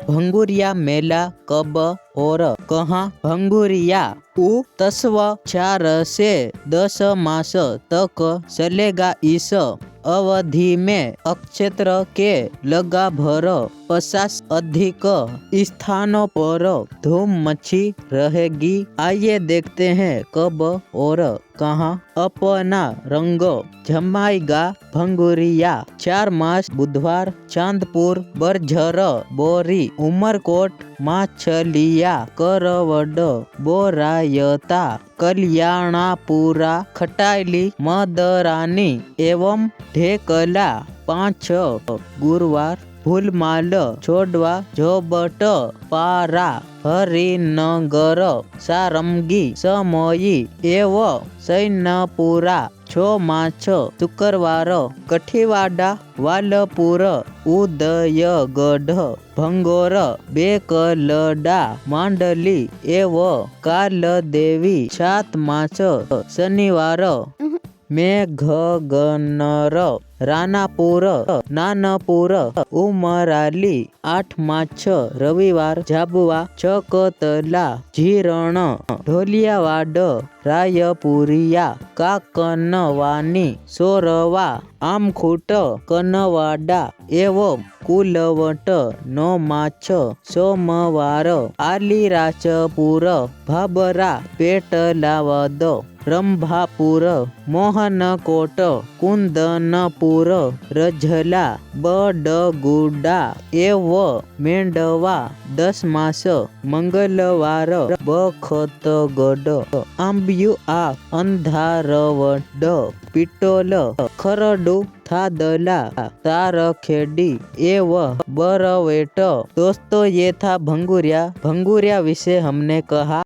भंगुरिया मेला कब और कहाँ। भंगुरिया उत्सव 4 से 10 मास तक चलेगा। इस अवधि में नक्षत्र के लगा भर 50 अधिक स्थानों पर धूम मची रहेगी। आइए देखते हैं कब और कहाँ अपना रंग जमाएगा भंगुरिया। 4 मार्च बुधवार चांदपुर बरझर बोरी उमरकोट माछलिया करवड बोरायता कल्याणापुरा खटाइली मदरानी एवं ढेकला। 5 गुरुवार फूलमाल छोड़वा झोबट पारा हरिनगर सारंगी समयी एवं सैनपुरा। 6 मार्च शुक्रवार कठीवाड़ा वालपुर उदयगढ़ भंगोर बेकलडा मांडली एवं कालदेवी। 7 मार्च शनिवार मेघगनर रानापुर नानपुर उमराली। 8 मार्च रविवार झाबुआ चकतला झीरण ढोलियावाड़ रायपुरिया काकनवानी सोरवा आमखूट कनवाड़ा एवं कुलवट। 9 मार्च सोमवार आलीराजपुर भाबरा पेटलावद रंभापुर मोहनकोट कुंदनपुर रझला बडगुडा एवं मेंढवा। 10 मास मंगलवार बखतगढ़ आंबियु अंधारवड पिटोल खरडू थादला तारखेड़ी एवं बरवेट। दोस्तों ये था भंगुरिया। भंगुरिया विषय हमने कहा।